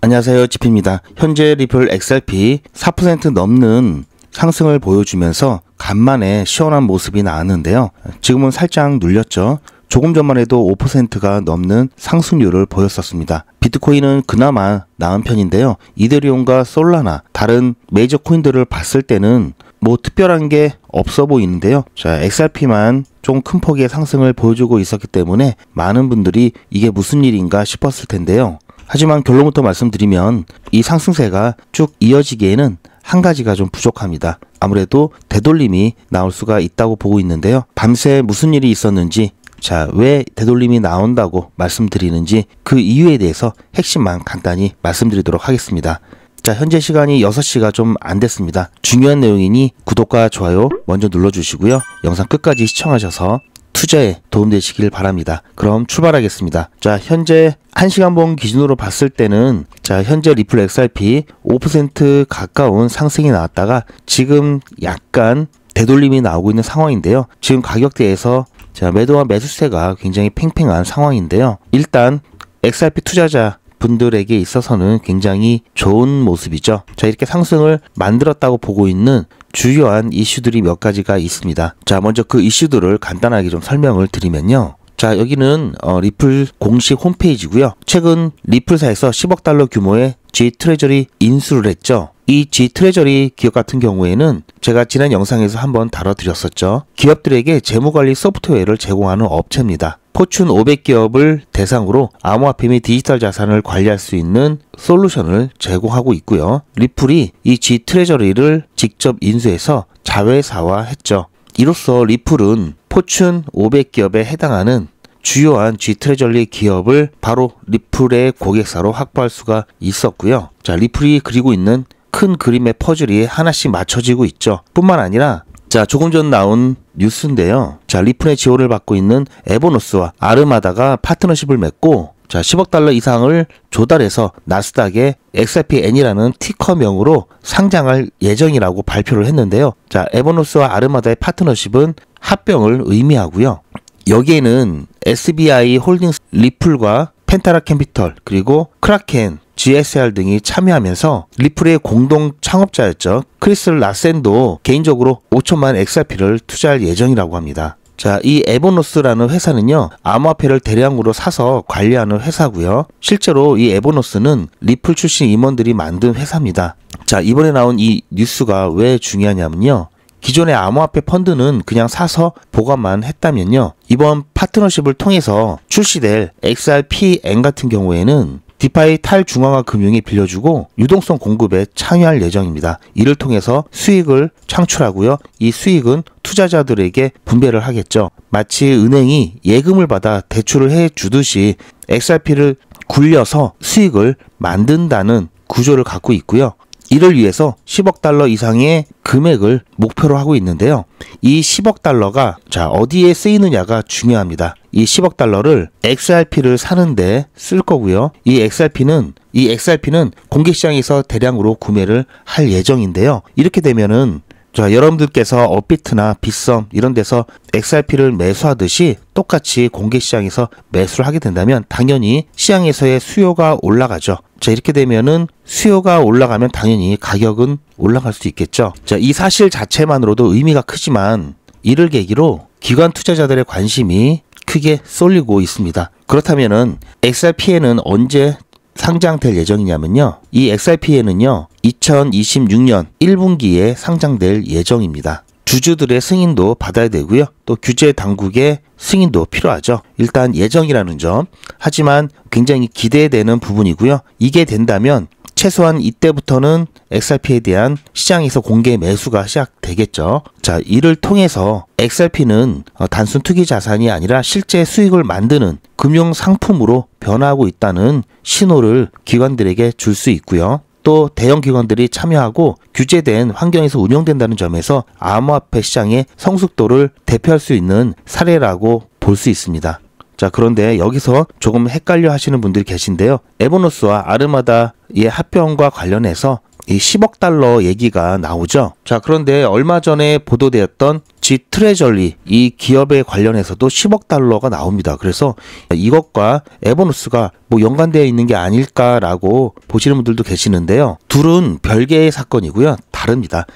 안녕하세요, 지피입니다. 현재 리플 XRP 4% 넘는 상승을 보여주면서 간만에 시원한 모습이 나왔는데요. 지금은 살짝 눌렸죠. 조금 전만 해도 5%가 넘는 상승률을 보였었습니다. 비트코인은 그나마 나은 편인데요. 이더리움과 솔라나 다른 메이저 코인들을 봤을 때는 뭐 특별한 게 없어 보이는데요. 자, XRP만 좀 큰 폭의 상승을 보여주고 있었기 때문에 많은 분들이 이게 무슨 일인가 싶었을 텐데요. 하지만 결론부터 말씀드리면 이 상승세가 쭉 이어지기에는 한 가지가 좀 부족합니다. 아무래도 되돌림이 나올 수가 있다고 보고 있는데요. 밤새 무슨 일이 있었는지, 자, 왜 되돌림이 나온다고 말씀드리는지 그 이유에 대해서 핵심만 간단히 말씀드리도록 하겠습니다. 자, 현재 시간이 6시가 좀 안 됐습니다. 중요한 내용이니 구독과 좋아요 먼저 눌러주시고요. 영상 끝까지 시청하셔서 투자에 도움되시길 바랍니다. 그럼 출발하겠습니다. 자, 현재 1시간봉 기준으로 봤을 때는 자, 현재 리플 XRP 5% 가까운 상승이 나왔다가 지금 약간 되돌림이 나오고 있는 상황인데요. 지금 가격대에서 자, 매도와 매수세가 굉장히 팽팽한 상황인데요. 일단 XRP 투자자 분들에게 있어서는 굉장히 좋은 모습이죠. 자, 이렇게 상승을 만들었다고 보고 있는 주요한 이슈들이 몇 가지가 있습니다. 자, 먼저 그 이슈들을 간단하게 좀 설명을 드리면요. 자, 여기는 리플 공식 홈페이지고요. 최근 리플사에서 10억 달러 규모의 G 트레저리 인수를 했죠. 이 G 트레저리 기업 같은 경우에는 제가 지난 영상에서 한번 다뤄드렸었죠. 기업들에게 재무관리 소프트웨어를 제공하는 업체입니다. 포춘 500기업을 대상으로 암호화폐 및 디지털 자산을 관리할 수 있는 솔루션을 제공하고 있고요. 리플이 이 G 트레저리를 직접 인수해서 자회사화했죠. 이로써 리플은 포춘 500기업에 해당하는 주요한 G 트레저리 기업을 바로 리플의 고객사로 확보할 수가 있었고요. 자, 리플이 그리고 있는 큰 그림의 퍼즐이 하나씩 맞춰지고 있죠. 뿐만 아니라 자, 조금 전 나온 뉴스인데요. 자, 리플의 지원을 받고 있는 에보노스와 아르마다가 파트너십을 맺고 자, 10억 달러 이상을 조달해서 나스닥에 XRPN이라는 티커명으로 상장할 예정이라고 발표를 했는데요. 자, 에보노스와 아르마다의 파트너십은 합병을 의미하고요. 여기에는 SBI 홀딩스 리플과 펜타라 캠피털 그리고 크라켄 GSR 등이 참여하면서 리플의 공동 창업자였죠. 크리스 라센도 개인적으로 5천만 XRP를 투자할 예정이라고 합니다. 자, 이 에보노스라는 회사는요, 암호화폐를 대량으로 사서 관리하는 회사고요. 실제로 이 에보노스는 리플 출신 임원들이 만든 회사입니다. 자, 이번에 나온 이 뉴스가 왜 중요하냐면요. 기존의 암호화폐 펀드는 그냥 사서 보관만 했다면요. 이번 파트너십을 통해서 출시될 XRPN 같은 경우에는 디파이 탈중앙화 금융이 빌려주고 유동성 공급에 참여할 예정입니다. 이를 통해서 수익을 창출하고요. 이 수익은 투자자들에게 분배를 하겠죠. 마치 은행이 예금을 받아 대출을 해주듯이 XRP를 굴려서 수익을 만든다는 구조를 갖고 있고요. 이를 위해서 10억 달러 이상의 금액을 목표로 하고 있는데요. 이 10억 달러가 자, 어디에 쓰이느냐가 중요합니다. 이 10억 달러를 XRP를 사는데 쓸 거고요. 이 XRP는 공개시장에서 대량으로 구매를 할 예정인데요. 이렇게 되면은 자, 여러분들께서 업비트나 빗썸 이런 데서 XRP를 매수하듯이 똑같이 공개시장에서 매수를 하게 된다면 당연히 시장에서의 수요가 올라가죠. 자, 이렇게 되면은 수요가 올라가면 당연히 가격은 올라갈 수 있겠죠. 자, 이 사실 자체만으로도 의미가 크지만 이를 계기로 기관 투자자들의 관심이 크게 쏠리고 있습니다. 그렇다면은 XRP에는 언제 상장될 예정이냐면요. 이 XRP에는요. 2026년 1분기에 상장될 예정입니다. 주주들의 승인도 받아야 되고요. 또 규제 당국의 승인도 필요하죠. 일단 예정이라는 점. 하지만 굉장히 기대되는 부분이고요. 이게 된다면 최소한 이때부터는 XRP에 대한 시장에서 공개 매수가 시작되겠죠. 자, 이를 통해서 XRP는 단순 투기 자산이 아니라 실제 수익을 만드는 금융 상품으로 변화하고 있다는 신호를 기관들에게 줄 수 있고요. 또 대형 기관들이 참여하고 규제된 환경에서 운영된다는 점에서 암호화폐 시장의 성숙도를 대표할 수 있는 사례라고 볼 수 있습니다. 자, 그런데 여기서 조금 헷갈려 하시는 분들이 계신데요. 에보노스와 아르마다의 합병과 관련해서 이 10억 달러 얘기가 나오죠. 자, 그런데 얼마 전에 보도되었던 G 트레저리 이 기업에 관련해서도 10억 달러가 나옵니다. 그래서 이것과 에버노스가 뭐 연관되어 있는 게 아닐까라고 보시는 분들도 계시는데요. 둘은 별개의 사건이고요. 다릅니다.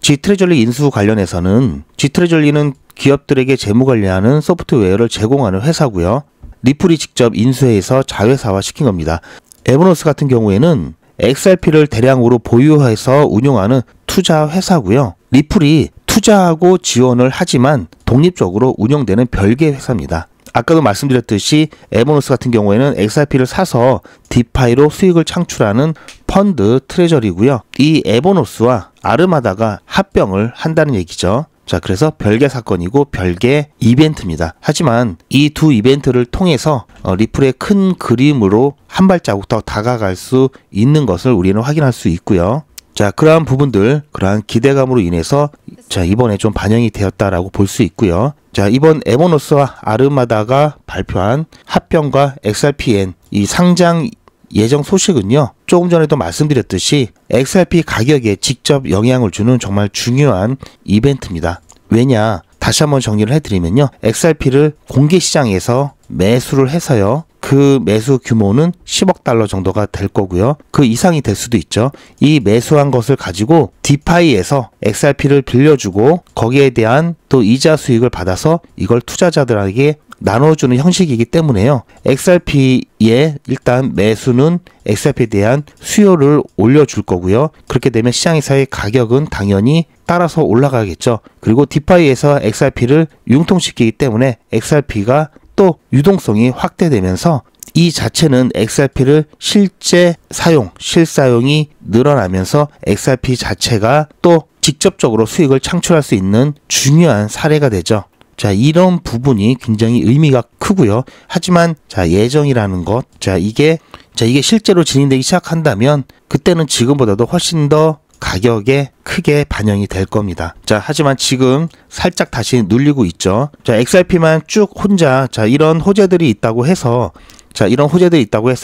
G 트레저리 인수 관련해서는 G 트레저리는 기업들에게 재무 관리하는 소프트웨어를 제공하는 회사고요. 리플이 직접 인수해서 자회사화 시킨 겁니다. 에버노스 같은 경우에는 XRP를 대량으로 보유해서 운용하는 투자 회사고요. 리플이 투자하고 지원을 하지만 독립적으로 운영되는 별개 회사입니다. 아까도 말씀드렸듯이 에버노스 같은 경우에는 XRP를 사서 디파이로 수익을 창출하는 펀드 트레저리고요. 이 에버노스와 아르마다가 합병을 한다는 얘기죠. 자, 그래서 별개 사건이고 별개 이벤트입니다. 하지만 이 두 이벤트를 통해서 리플의 큰 그림으로 한 발자국 더 다가갈 수 있는 것을 우리는 확인할 수 있고요. 자, 그러한 부분들, 그러한 기대감으로 인해서 자, 이번에 좀 반영이 되었다라고 볼 수 있고요. 자, 이번 에버노스와 아르마다가 발표한 합병과 XRPN 이 상장 예정 소식은요, 조금 전에도 말씀드렸듯이 XRP 가격에 직접 영향을 주는 정말 중요한 이벤트입니다. 왜냐? 다시 한번 정리를 해드리면요, XRP를 공개 시장에서 매수를 해서요, 그 매수 규모는 10억 달러 정도가 될 거고요. 그 이상이 될 수도 있죠. 이 매수한 것을 가지고 디파이에서 XRP를 빌려주고 거기에 대한 또 이자 수익을 받아서 이걸 투자자들에게 나눠주는 형식이기 때문에요. XRP의 일단 매수는 XRP에 대한 수요를 올려줄 거고요. 그렇게 되면 시장에서의 가격은 당연히 따라서 올라가겠죠. 그리고 디파이에서 XRP를 융통시키기 때문에 XRP가 또 유동성이 확대되면서 이 자체는 XRP를 실사용이 늘어나면서 XRP 자체가 또 직접적으로 수익을 창출할 수 있는 중요한 사례가 되죠. 자, 이런 부분이 굉장히 의미가 크고요. 하지만 자, 예정이라는 것, 이게 실제로 진행되기 시작한다면 그때는 지금보다도 훨씬 더 가격에 크게 반영이 될 겁니다. 자, 하지만 지금 살짝 다시 눌리고 있죠. 자, XRP만 쭉 혼자 이런 호재들이 있다고 해서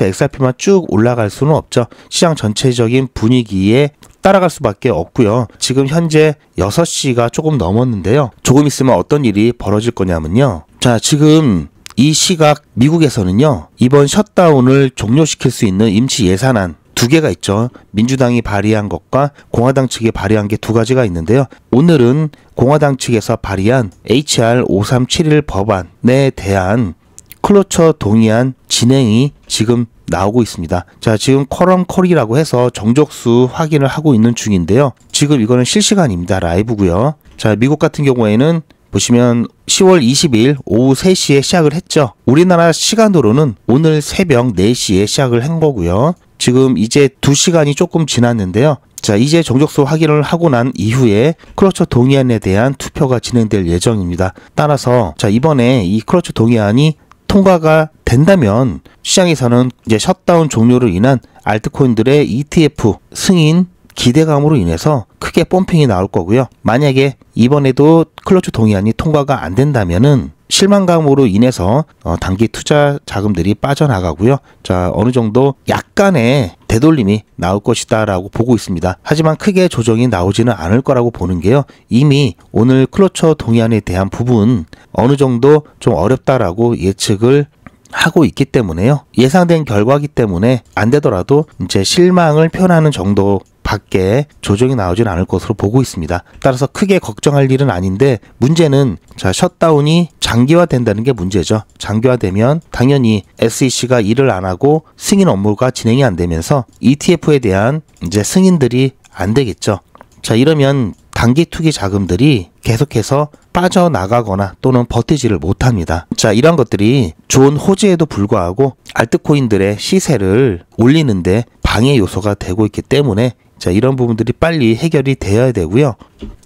XRP만 쭉 올라갈 수는 없죠. 시장 전체적인 분위기에 따라갈 수밖에 없고요. 지금 현재 6시가 조금 넘었는데요. 조금 있으면 어떤 일이 벌어질 거냐면요. 자, 지금 이 시각 미국에서는요, 이번 셧다운을 종료시킬 수 있는 임시 예산안 두 개가 있죠. 민주당이 발의한 것과 공화당 측이 발의한 게 두 가지가 있는데요. 오늘은 공화당 측에서 발의한 HR 5371 법안에 대한 클로처 동의안 진행이 지금 나오고 있습니다. 자, 지금 쿼럼 콜이라고 해서 정족수 확인을 하고 있는 중인데요. 지금 이거는 실시간입니다. 라이브고요. 자, 미국 같은 경우에는 보시면 10월 20일 오후 3시에 시작을 했죠. 우리나라 시간으로는 오늘 새벽 4시에 시작을 한 거고요. 지금 이제 2시간이 조금 지났는데요. 자, 이제 정족수 확인을 하고 난 이후에 클로처 동의안에 대한 투표가 진행될 예정입니다. 따라서 자, 이번에 이 클로처 동의안이 통과가 된다면 시장에서는 이제 셧다운 종료로 인한 알트코인들의 ETF 승인 기대감으로 인해서 크게 펌핑이 나올 거고요. 만약에 이번에도 클로처 동의안이 통과가 안 된다면은 실망감으로 인해서 단기 투자 자금들이 빠져나가고요. 자, 어느 정도 약간의 되돌림이 나올 것이다라고 보고 있습니다. 하지만 크게 조정이 나오지는 않을 거라고 보는 게요. 이미 오늘 클로처 동의안에 대한 부분 어느 정도 좀 어렵다라고 예측을 하고 있기 때문에요. 예상된 결과이기 때문에 안 되더라도 이제 실망을 표현하는 정도 밖에 조정이 나오지는 않을 것으로 보고 있습니다. 따라서 크게 걱정할 일은 아닌데 문제는 자, 셧다운이 장기화된다는 게 문제죠. 장기화되면 당연히 SEC가 일을 안 하고 승인 업무가 진행이 안 되면서 ETF에 대한 이제 승인들이 안 되겠죠. 자, 이러면 단기 투기 자금들이 계속해서 빠져나가거나 또는 버티지를 못합니다. 자, 이런 것들이 좋은 호재에도 불구하고 알트코인들의 시세를 올리는데 방해 요소가 되고 있기 때문에 자, 이런 부분들이 빨리 해결이 되어야 되고요.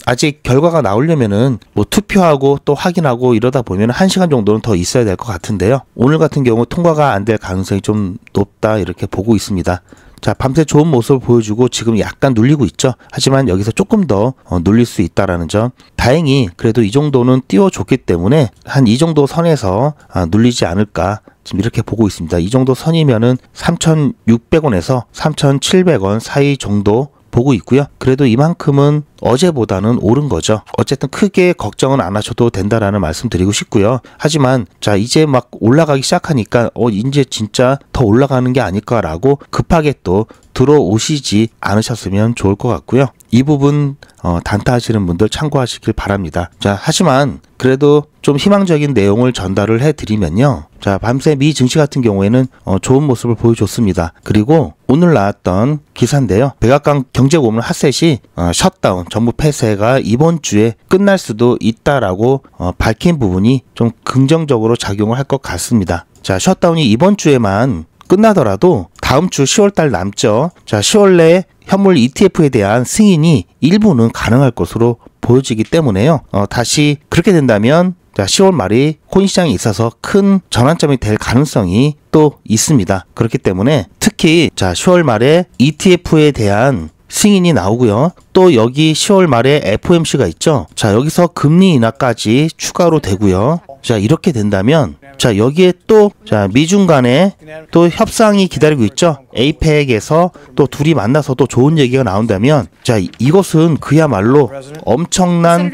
아직 결과가 나오려면은 뭐 투표하고 또 확인하고 이러다 보면 1시간 정도는 더 있어야 될 것 같은데요. 오늘 같은 경우 통과가 안 될 가능성이 좀 높다 이렇게 보고 있습니다. 자, 밤새 좋은 모습을 보여주고 지금 약간 눌리고 있죠. 하지만 여기서 조금 더 눌릴 수 있다라는 점. 다행히 그래도 이 정도는 띄워줬기 때문에 한 이 정도 선에서 눌리지 않을까 지금 이렇게 보고 있습니다. 이 정도 선이면은 3,600원에서 3,700원 사이 정도 보고 있고요. 그래도 이만큼은 어제보다는 오른 거죠. 어쨌든 크게 걱정은 안 하셔도 된다라는 말씀 드리고 싶고요. 하지만 자, 이제 막 올라가기 시작하니까 이제 진짜 더 올라가는 게 아닐까라고 급하게 또 들어오시지 않으셨으면 좋을 것 같고요. 이 부분 단타하시는 분들 참고하시길 바랍니다. 자, 하지만 그래도 좀 희망적인 내용을 전달을 해드리면요. 자, 밤새 미 증시 같은 경우에는 좋은 모습을 보여줬습니다. 그리고 오늘 나왔던 기사인데요. 백악관 경제고문 핫셋이 셧다운, 정부 폐쇄가 이번 주에 끝날 수도 있다라고 밝힌 부분이 좀 긍정적으로 작용을 할 것 같습니다. 자, 셧다운이 이번 주에만 끝나더라도 다음 주 10월달 남죠. 자, 10월 내에 현물 ETF에 대한 승인이 일부는 가능할 것으로 보여지기 때문에요. 다시 그렇게 된다면 자, 10월 말이 코인 시장에 있어서 큰 전환점이 될 가능성이 또 있습니다. 그렇기 때문에 특히 자, 10월 말에 ETF에 대한 승인이 나오고요. 또 여기 10월 말에 FOMC가 있죠. 자, 여기서 금리 인하까지 추가로 되고요. 자, 이렇게 된다면 자, 여기에 또 자, 미중 간에 또 협상이 기다리고 있죠. APEC에서 또 둘이 만나서 또 좋은 얘기가 나온다면 자, 이것은 그야말로 엄청난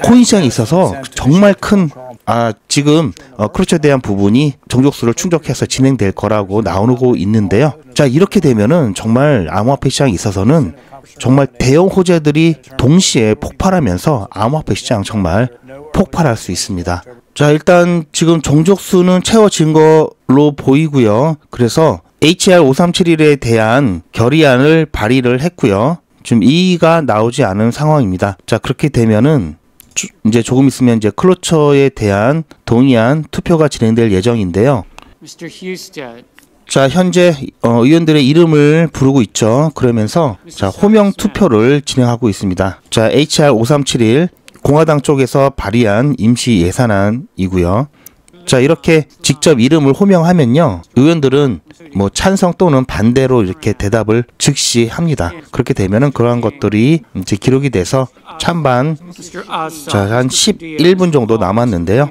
코인 시장에 있어서 정말 큰 지금 크루처에 대한 부분이 정족수를 충족해서 진행될 거라고 나오고 있는데요. 자, 이렇게 되면은 정말 암호화폐 시장에 있어서는 정말 대형 호재들이 동시에 폭발하면서 암호화폐 시장 정말 폭발할 수 있습니다. 자, 일단 지금 종족수는 채워진 걸로 보이고요. 그래서 HR 5371에 대한 결의안을 발의를 했고요. 지금 이의가 나오지 않은 상황입니다. 자, 그렇게 되면은 이제 조금 있으면 이제 클로처에 대한 동의안 투표가 진행될 예정인데요. 자, 현재 의원들의 이름을 부르고 있죠. 그러면서 자, 호명 투표를 진행하고 있습니다. 자, HR 5371 공화당 쪽에서 발의한 임시 예산안이고요. 자, 이렇게 직접 이름을 호명하면요, 의원들은 뭐 찬성 또는 반대로 이렇게 대답을 즉시 합니다. 그렇게 되면은 그러한 것들이 이제 기록이 돼서 찬반 자, 한 11분 정도 남았는데요.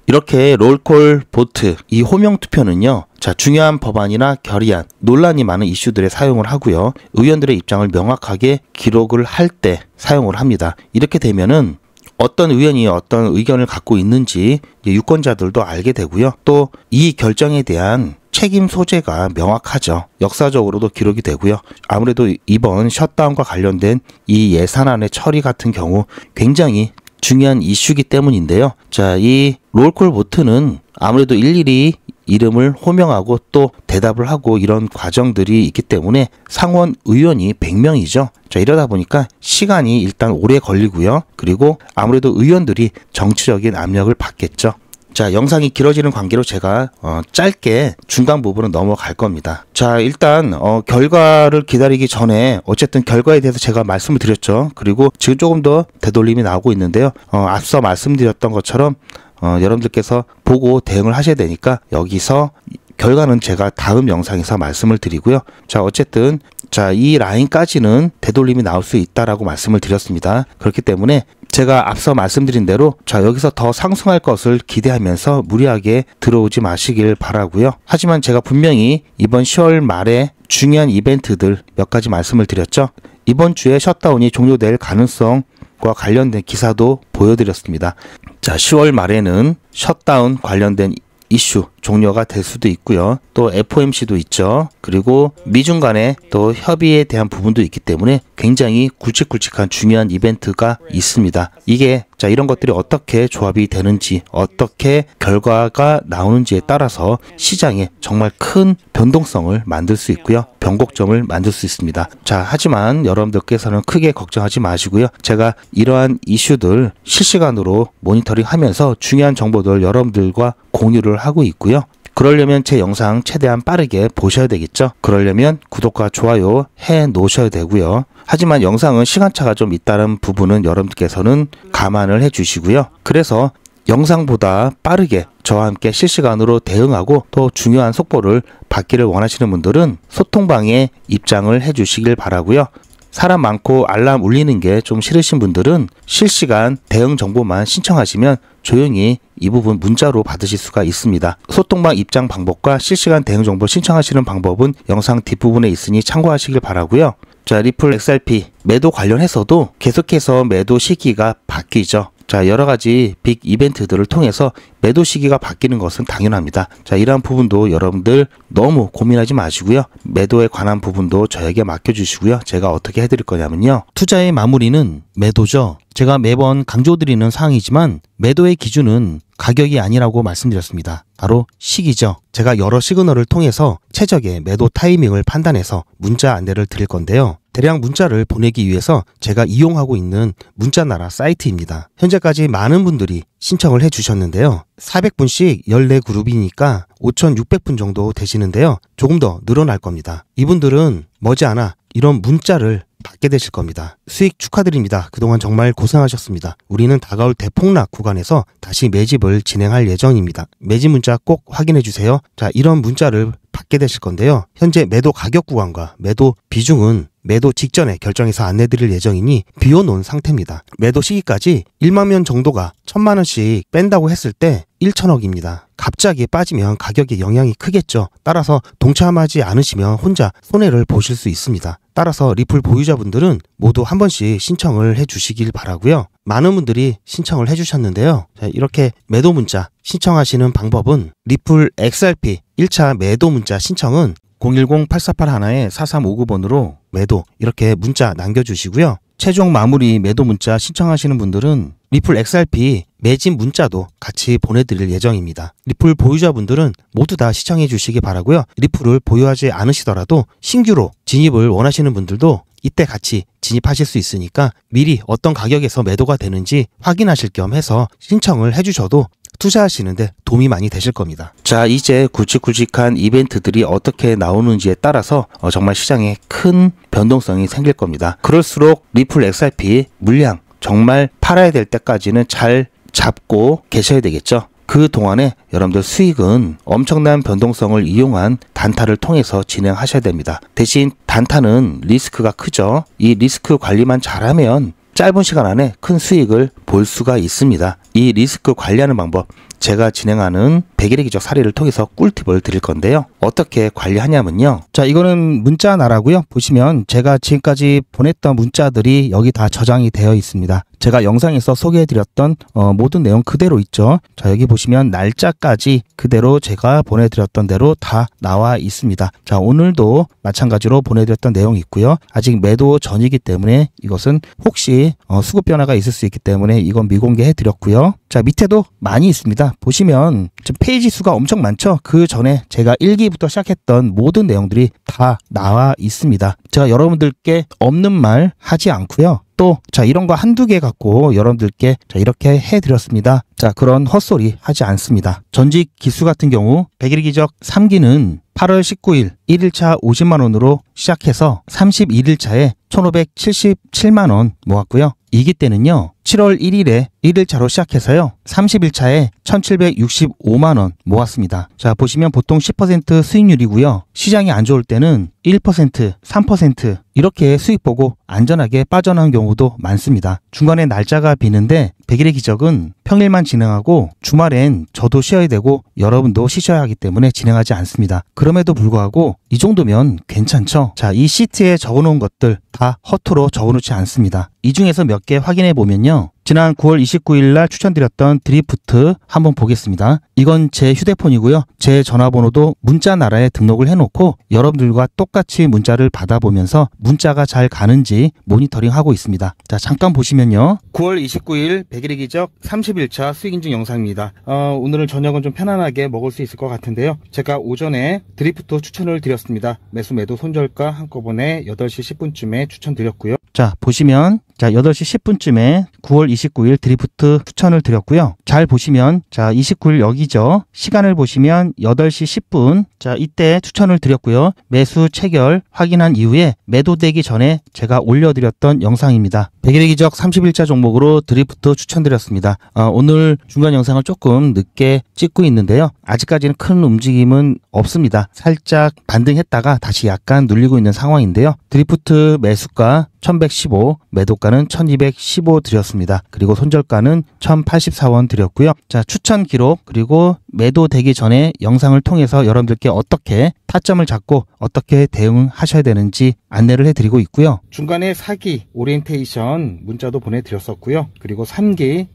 이렇게 롤콜 보트 이 호명 투표는요, 자, 중요한 법안이나 결의안, 논란이 많은 이슈들에 사용을 하고요. 의원들의 입장을 명확하게 기록을 할 때 사용을 합니다. 이렇게 되면은 어떤 의원이 어떤 의견을 갖고 있는지 유권자들도 알게 되고요. 또 이 결정에 대한 책임 소재가 명확하죠. 역사적으로도 기록이 되고요. 아무래도 이번 셧다운과 관련된 이 예산안의 처리 같은 경우 굉장히 중요한 이슈이기 때문인데요. 자, 이 롤콜 보트는 아무래도 일일이 이름을 호명하고 또 대답을 하고 이런 과정들이 있기 때문에 상원 의원이 100명이죠. 자, 이러다 보니까 시간이 일단 오래 걸리고요. 그리고 아무래도 의원들이 정치적인 압력을 받겠죠. 자, 영상이 길어지는 관계로 제가 짧게 중간 부분은 넘어갈 겁니다. 자, 일단 결과를 기다리기 전에 어쨌든 결과에 대해서 제가 말씀을 드렸죠. 그리고 지금 조금 더 되돌림이 나오고 있는데요. 앞서 말씀드렸던 것처럼 여러분들께서 보고 대응을 하셔야 되니까 여기서 결과는 제가 다음 영상에서 말씀을 드리고요. 자, 어쨌든 자, 이 라인까지는 되돌림이 나올 수 있다라고 말씀을 드렸습니다. 그렇기 때문에 제가 앞서 말씀드린 대로 자, 여기서 더 상승할 것을 기대하면서 무리하게 들어오지 마시길 바라고요. 하지만 제가 분명히 이번 10월 말에 중요한 이벤트들 몇 가지 말씀을 드렸죠. 이번 주에 셧다운이 종료될 가능성과 관련된 기사도 보여드렸습니다. 자, 10월 말에는 셧다운 관련된 이슈 종료가 될 수도 있고요. 또 FOMC도 있죠. 그리고 미중 간의 또 협의에 대한 부분도 있기 때문에 굉장히 굵직굵직한 중요한 이벤트가 있습니다. 이게 자, 이런 것들이 어떻게 조합이 되는지, 어떻게 결과가 나오는지에 따라서 시장에 정말 큰 변동성을 만들 수 있고요. 변곡점을 만들 수 있습니다. 자, 하지만 여러분들께서는 크게 걱정하지 마시고요. 제가 이러한 이슈들 실시간으로 모니터링하면서 중요한 정보들 여러분들과 공유를 하고 있고요. 그러려면 제 영상 최대한 빠르게 보셔야 되겠죠. 그러려면 구독과 좋아요 해 놓으셔야 되고요. 하지만 영상은 시간차가 좀 있다는 부분은 여러분들께서는 감안을 해 주시고요. 그래서 영상보다 빠르게 저와 함께 실시간으로 대응하고 또 중요한 속보를 받기를 원하시는 분들은 소통방에 입장을 해 주시길 바라고요. 사람 많고 알람 울리는 게 좀 싫으신 분들은 실시간 대응 정보만 신청하시면 조용히 이 부분 문자로 받으실 수가 있습니다. 소통방 입장 방법과 실시간 대응 정보 신청하시는 방법은 영상 뒷부분에 있으니 참고하시길 바라고요. 자, 리플 XRP 매도 관련해서도 계속해서 매도 시기가 바뀌죠. 자, 여러가지 빅 이벤트들을 통해서 매도 시기가 바뀌는 것은 당연합니다. 자, 이러한 부분도 여러분들 너무 고민하지 마시고요. 매도에 관한 부분도 저에게 맡겨주시고요. 제가 어떻게 해드릴 거냐면요. 투자의 마무리는 매도죠. 제가 매번 강조드리는 사항이지만 매도의 기준은 가격이 아니라고 말씀드렸습니다. 바로 시기죠. 제가 여러 시그널을 통해서 최적의 매도 타이밍을 판단해서 문자 안내를 드릴 건데요. 대량 문자를 보내기 위해서 제가 이용하고 있는 문자나라 사이트입니다. 현재까지 많은 분들이 신청을 해주셨는데요. 400분씩 14그룹이니까 5,600분 정도 되시는데요. 조금 더 늘어날 겁니다. 이분들은 머지않아 이런 문자를 받게 되실 겁니다. 수익 축하드립니다. 그동안 정말 고생하셨습니다. 우리는 다가올 대폭락 구간에서 다시 매집을 진행할 예정입니다. 매집 문자 꼭 확인해 주세요. 자, 이런 문자를 받게 되실 건데요. 현재 매도 가격 구간과 매도 비중은 매도 직전에 결정해서 안내드릴 예정이니 비워놓은 상태입니다. 매도 시기까지 1만 명 정도가 1,000만 원씩 뺀다고 했을 때 1,000억입니다. 갑자기 빠지면 가격에 영향이 크겠죠. 따라서 동참하지 않으시면 혼자 손해를 보실 수 있습니다. 따라서 리플 보유자분들은 모두 한 번씩 신청을 해주시길 바라고요. 많은 분들이 신청을 해주셨는데요. 자, 이렇게 매도 문자 신청하시는 방법은 리플 XRP 1차 매도 문자 신청은 010-8481-4359번으로 매도 이렇게 문자 남겨주시고요. 최종 마무리 매도 문자 신청하시는 분들은 리플 XRP 매집 문자도 같이 보내드릴 예정입니다. 리플 보유자분들은 모두 다 시청해 주시기 바라고요. 리플을 보유하지 않으시더라도 신규로 진입을 원하시는 분들도 이때 같이 진입하실 수 있으니까 미리 어떤 가격에서 매도가 되는지 확인하실 겸 해서 신청을 해주셔도 투자하시는데 도움이 많이 되실 겁니다. 자, 이제 굵직굵직한 이벤트들이 어떻게 나오는지에 따라서 정말 시장에 큰 변동성이 생길 겁니다. 그럴수록 리플 XRP 물량 정말 팔아야 될 때까지는 잘 잡고 계셔야 되겠죠. 그 동안에 여러분들 수익은 엄청난 변동성을 이용한 단타를 통해서 진행하셔야 됩니다. 대신 단타는 리스크가 크죠. 이 리스크 관리만 잘하면 짧은 시간 안에 큰 수익을 볼 수가 있습니다. 이 리스크 관리하는 방법 제가 진행하는 100일의 기적 사례를 통해서 꿀팁을 드릴 건데요. 어떻게 관리하냐면요. 자, 이거는 문자나라고요. 보시면 제가 지금까지 보냈던 문자들이 여기 다 저장이 되어 있습니다. 제가 영상에서 소개해드렸던 모든 내용 그대로 있죠. 자, 여기 보시면 날짜까지 그대로 제가 보내드렸던 대로 다 나와 있습니다. 자, 오늘도 마찬가지로 보내드렸던 내용이 있고요. 아직 매도 전이기 때문에 이것은 혹시 수급 변화가 있을 수 있기 때문에 이건 미공개해 드렸고요. 자, 밑에도 많이 있습니다. 보시면 지금 페이지 수가 엄청 많죠. 그 전에 제가 1기부터 시작했던 모든 내용들이 다 나와 있습니다. 제가 여러분들께 없는 말 하지 않고요. 또 자, 이런 거 한두 개 갖고 여러분들께 자, 이렇게 해드렸습니다. 자, 그런 헛소리 하지 않습니다. 전직 기수 같은 경우 100일 기적 3기는 8월 19일 1일차 50만원으로 시작해서 31일차에 1577만원 모았고요. 2기 때는요 7월 1일에 1일차로 시작해서요 30일차에 1765만원 모았습니다. 자, 보시면 보통 10% 수익률이고요. 시장이 안 좋을 때는 1%, 3% 이렇게 수익 보고 안전하게 빠져나온 경우도 많습니다. 중간에 날짜가 비는데 100일의 기적은 평일만 진행하고 주말엔 저도 쉬어야 되고 여러분도 쉬셔야 하기 때문에 진행하지 않습니다. 그럼에도 불구하고 이 정도면 괜찮죠? 자, 이 시트에 적어놓은 것들 다 허투루 적어놓지 않습니다. 이 중에서 몇 개 확인해 보면요. 지난 9월 29일 날 추천드렸던 드리프트 한번 보겠습니다. 이건 제 휴대폰이고요. 제 전화번호도 문자나라에 등록을 해놓고 여러분들과 똑같이 문자를 받아보면서 문자가 잘 가는지 모니터링하고 있습니다. 자, 잠깐 보시면요. 9월 29일 100일의 기적 30일차 수익인증 영상입니다. 오늘은 저녁은 좀 편안하게 먹을 수 있을 것 같은데요. 제가 오전에 드리프트 추천을 드렸습니다. 매수 매도 손절가 한꺼번에 8시 10분쯤에 추천드렸고요. 자, 보시면 자, 8시 10분쯤에 9월 29일 드리프트 추천을 드렸고요. 잘 보시면 자, 29일 여기죠. 시간을 보시면 8시 10분. 자, 이때 추천을 드렸고요. 매수 체결 확인한 이후에 매도되기 전에 제가 올려드렸던 영상입니다. 백일의 기적 31자 종목으로 드리프트 추천드렸습니다. 오늘 중간 영상을 조금 늦게 찍고 있는데요. 아직까지는 큰 움직임은 없습니다. 살짝 반등했다가 다시 약간 눌리고 있는 상황인데요. 드리프트 매수가 1115, 매도가는 1215 드렸습니다. 그리고 손절가는 1084원 드렸고요. 자, 추천 기록 그리고 매도되기 전에 영상을 통해서 여러분들께 어떻게 타점을 잡고 어떻게 대응하셔야 되는지 안내를 해드리고 있고요. 중간에 4기 오리엔테이션 문자도 보내드렸었고요. 그리고 3기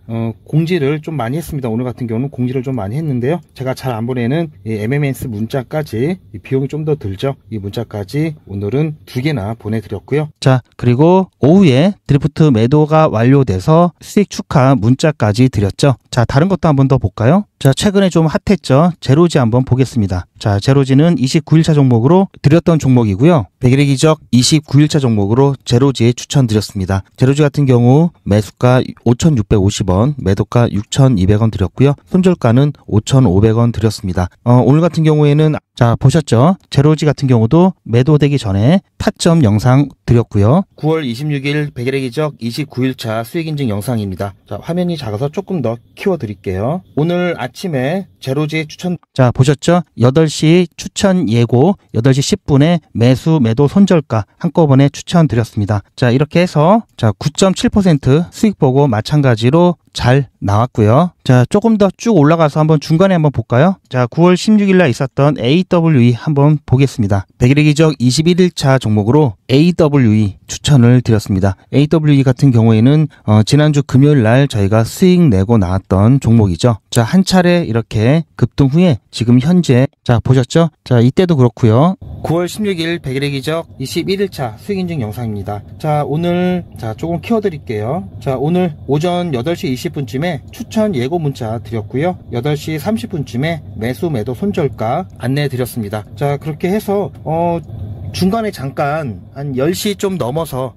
공지를 좀 많이 했습니다. 오늘 같은 경우는 공지를 좀 많이 했는데요. 제가 잘 안 보내는 이 MMS 문자까지 비용이 좀 더 들죠. 이 문자까지 오늘은 2개나 보내드렸고요. 자, 그리고 오후에 드리프트 매도가 완료돼서 수익 축하 문자까지 드렸죠. 자, 다른 것도 한번 더 볼까요? 자, 최근에 좀 핫했죠. 제로지 한번 보겠습니다. 자, 제로지는 29일차 종목으로 드렸던 종목이고요. 백일의 기적 29일차 종목으로 제로지에 추천드렸습니다. 제로지 같은 경우 매수가 5,650원, 매도가 6,200원 드렸고요. 손절가는 5,500원 드렸습니다. 오늘 같은 경우에는 자, 보셨죠? 제로지 같은 경우도 매도되기 전에 타점 영상 드렸고요. 9월 26일 백일의 기적 29일차 수익인증 영상입니다. 자, 화면이 작아서 조금 더 키워드릴게요. 오늘 아침에 제로지 추천 자, 보셨죠? 8시 추천 예고 8시 10분에 매수 매도 손절가 한꺼번에 추천드렸습니다. 자, 이렇게 해서 자, 9.7% 수익 보고 마찬가지로 잘 나왔고요. 자, 조금 더 쭉 올라가서 한번 중간에 한번 볼까요? 자, 9월 16일 날 있었던 AWE 한번 보겠습니다. 백일의 기적 21일차 종목으로 AWE 추천을 드렸습니다. AWE 같은 경우에는 지난주 금요일 날 저희가 수익 내고 나왔던 종목이죠. 자, 한 차례 이렇게 급등 후에 지금 현재 자, 보셨죠? 자, 이때도 그렇고요. 9월 16일 백일의 기적 21일차 수익인증 영상입니다. 자, 오늘 자, 조금 키워드릴게요. 자, 오늘 오전 8시 20분쯤에 추천 예고 문자 드렸고요. 8시 30분쯤에 매수 매도 손절가 안내 드렸습니다. 자, 그렇게 해서 중간에 잠깐 한 10시 좀 넘어서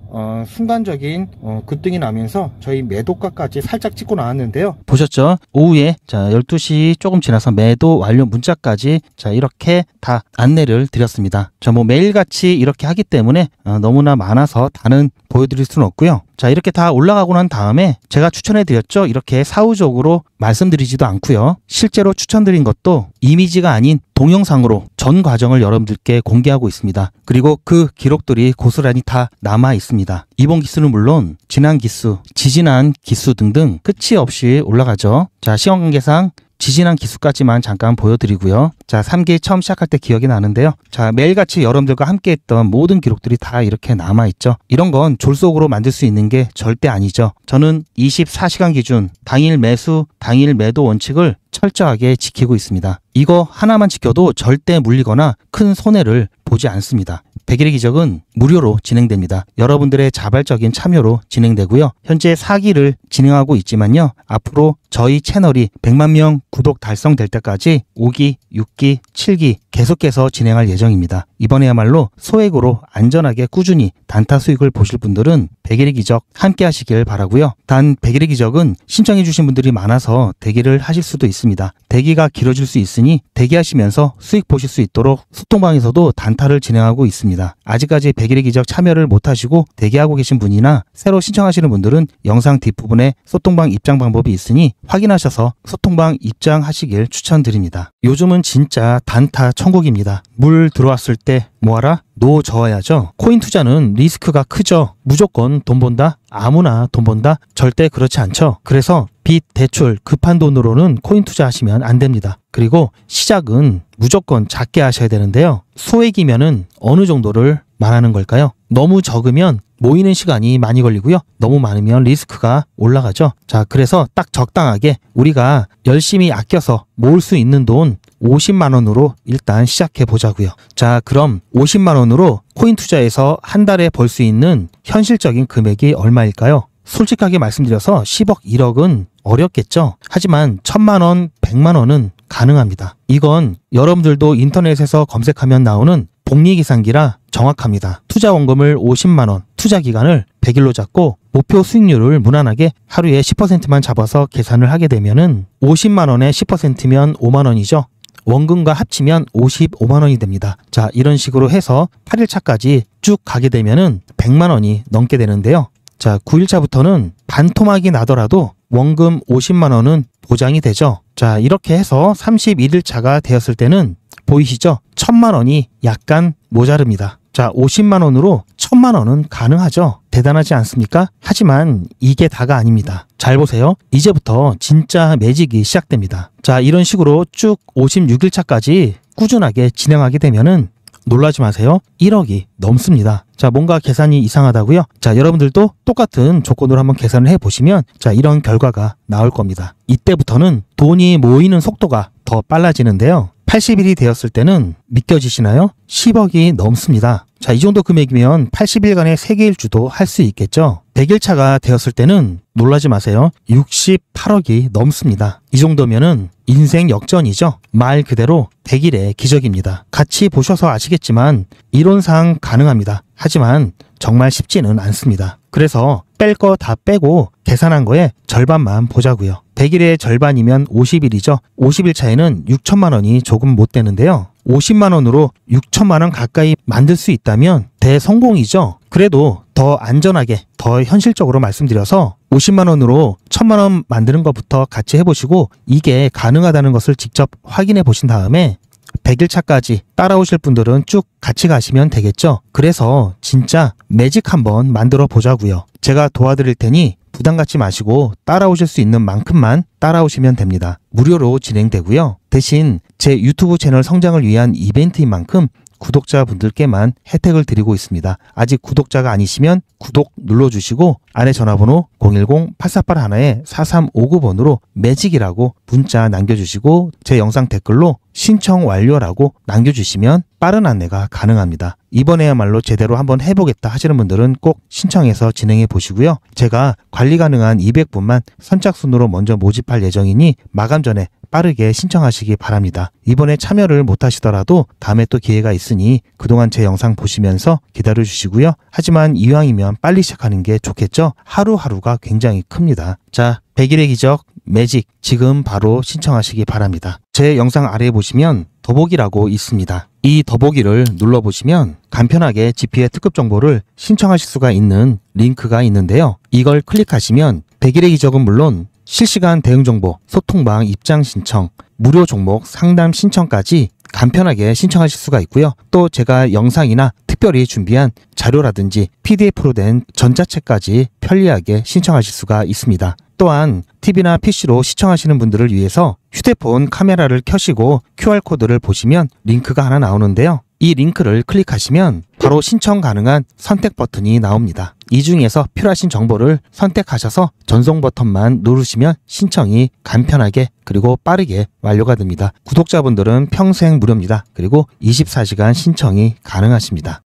순간적인 급등이 나면서 저희 매도가까지 살짝 찍고 나왔는데요. 보셨죠? 오후에 자, 12시 조금 지나서 매도 완료 문자까지 자, 이렇게 다 안내를 드렸습니다. 자, 뭐 매일같이 이렇게 하기 때문에 너무나 많아서 다는 보여드릴 수는 없고요. 자, 이렇게 다 올라가고 난 다음에 제가 추천해 드렸죠. 이렇게 사후적으로 말씀드리지도 않고요. 실제로 추천드린 것도 이미지가 아닌 동영상으로 전 과정을 여러분들께 공개하고 있습니다. 그리고 그 기록들이 고스란히 다 남아 있습니다. 이번 기수는 물론 지난 기수, 지지난 기수 등등 끝이 없이 올라가죠. 자, 시간관계상 지지난 기수까지만 잠깐 보여드리고요. 자, 3기 처음 시작할 때 기억이 나는데요. 자, 매일같이 여러분들과 함께 했던 모든 기록들이 다 이렇게 남아있죠. 이런 건 졸속으로 만들 수 있는 게 절대 아니죠. 저는 24시간 기준 당일 매수, 당일 매도 원칙을 철저하게 지키고 있습니다. 이거 하나만 지켜도 절대 물리거나 큰 손해를 보지 않습니다. 백일의 기적은 무료로 진행됩니다. 여러분들의 자발적인 참여로 진행되고요. 현재 4기를 진행하고 있지만요. 앞으로 저희 채널이 100만 명 구독 달성될 때까지 5기, 6기, 7기 계속해서 진행할 예정입니다. 이번에야말로 소액으로 안전하게 꾸준히 단타 수익을 보실 분들은 백일의 기적 함께 하시길 바라고요. 단 백일의 기적은 신청해 주신 분들이 많아서 대기를 하실 수도 있습니다. 대기가 길어질 수 있으니 대기하시면서 수익 보실 수 있도록 소통방에서도 단타를 진행하고 있습니다. 아직까지 백일의 기적 참여를 못하시고 대기하고 계신 분이나 새로 신청하시는 분들은 영상 뒷부분에 소통방 입장 방법이 있으니 확인하셔서 소통방 입장하시길 추천드립니다. 요즘은 진짜 단타 천국입니다. 물 들어왔을 때 뭐하라? 노 저어야죠. 코인 투자는 리스크가 크죠. 무조건 돈 번다? 아무나 돈 번다? 절대 그렇지 않죠. 그래서 빚, 대출, 급한 돈으로는 코인 투자하시면 안 됩니다. 그리고 시작은 무조건 작게 하셔야 되는데요. 소액이면은 어느 정도를 말하는 걸까요? 너무 적으면 모이는 시간이 많이 걸리고요. 너무 많으면 리스크가 올라가죠. 자, 그래서 딱 적당하게 우리가 열심히 아껴서 모을 수 있는 돈 50만 원으로 일단 시작해 보자고요. 자, 그럼 50만 원으로 코인 투자에서 한 달에 벌 수 있는 현실적인 금액이 얼마일까요? 솔직하게 말씀드려서 10억, 1억은 어렵겠죠. 하지만 1000만 원, 100만 원은 가능합니다. 이건 여러분들도 인터넷에서 검색하면 나오는 복리계산기라 정확합니다. 투자 원금을 50만 원, 투자 기간을 100일로 잡고 목표 수익률을 무난하게 하루에 10%만 잡아서 계산을 하게 되면은 50만 원에 10%면 5만 원이죠. 원금과 합치면 55만 원이 됩니다. 자, 이런 식으로 해서 8일차까지 쭉 가게 되면은 100만 원이 넘게 되는데요. 자, 9일차부터는 반토막이 나더라도 원금 50만 원은 보장이 되죠. 자, 이렇게 해서 31일차가 되었을 때는 보이시죠? 1000만 원이 약간 모자릅니다. 자, 50만 원으로 1000만 원은 가능하죠. 대단하지 않습니까? 하지만 이게 다가 아닙니다. 잘 보세요. 이제부터 진짜 매직이 시작됩니다. 자, 이런 식으로 쭉 56일차까지 꾸준하게 진행하게 되면은 놀라지 마세요. 1억이 넘습니다. 자, 뭔가 계산이 이상하다고요? 자, 여러분들도 똑같은 조건으로 한번 계산을 해보시면 자, 이런 결과가 나올 겁니다. 이때부터는 돈이 모이는 속도가 더 빨라지는데요. 80일이 되었을 때는 믿겨지시나요? 10억이 넘습니다. 자, 이 정도 금액이면 80일간의 세계일주도 할 수 있겠죠. 100일차가 되었을 때는 놀라지 마세요. 68억이 넘습니다. 이 정도면은 인생 역전이죠. 말 그대로 100일의 기적입니다. 같이 보셔서 아시겠지만 이론상 가능합니다. 하지만 정말 쉽지는 않습니다. 그래서 뺄 거 다 빼고 계산한 거에 절반만 보자고요. 100일의 절반이면 50일이죠. 50일 차에는 6천만 원이 조금 못 되는데요. 50만 원으로 6천만 원 가까이 만들 수 있다면 대성공이죠. 그래도 더 안전하게, 더 현실적으로 말씀드려서 50만 원으로 1000만 원 만드는 것부터 같이 해보시고 이게 가능하다는 것을 직접 확인해 보신 다음에 100일 차까지 따라오실 분들은 쭉 같이 가시면 되겠죠. 그래서 진짜 매직 한번 만들어 보자고요. 제가 도와드릴 테니 부담 갖지 마시고 따라오실 수 있는 만큼만 따라오시면 됩니다. 무료로 진행되고요. 대신 제 유튜브 채널 성장을 위한 이벤트인 만큼 구독자분들께만 혜택을 드리고 있습니다. 아직 구독자가 아니시면 구독 눌러주시고 아래 전화번호 010-8481-4359번으로 매직이라고 문자 남겨주시고 제 영상 댓글로 신청 완료라고 남겨주시면 빠른 안내가 가능합니다. 이번에야말로 제대로 한번 해보겠다 하시는 분들은 꼭 신청해서 진행해 보시고요. 제가 관리 가능한 200분만 선착순으로 먼저 모집할 예정이니 마감 전에 빠르게 신청하시기 바랍니다. 이번에 참여를 못하시더라도 다음에 또 기회가 있으니 그동안 제 영상 보시면서 기다려주시고요. 하지만 이왕이면 빨리 시작하는 게 좋겠죠? 하루하루가 굉장히 큽니다. 자, 100일의 기적 매직 지금 바로 신청하시기 바랍니다. 제 영상 아래에 보시면 더보기라고 있습니다. 이 더보기를 눌러보시면 간편하게 GP의 특급 정보를 신청하실 수가 있는 링크가 있는데요. 이걸 클릭하시면 100일의 기적은 물론 실시간 대응 정보, 소통방 입장 신청, 무료 종목 상담 신청까지 간편하게 신청하실 수가 있고요. 또 제가 영상이나 특별히 준비한 자료라든지 PDF로 된 전자책까지 편리하게 신청하실 수가 있습니다. 또한 TV나 PC로 시청하시는 분들을 위해서 휴대폰 카메라를 켜시고 QR코드를 보시면 링크가 하나 나오는데요. 이 링크를 클릭하시면 바로 신청 가능한 선택 버튼이 나옵니다. 이 중에서 필요하신 정보를 선택하셔서 전송 버튼만 누르시면 신청이 간편하게 그리고 빠르게 완료가 됩니다. 구독자분들은 평생 무료입니다. 그리고 24시간 신청이 가능하십니다.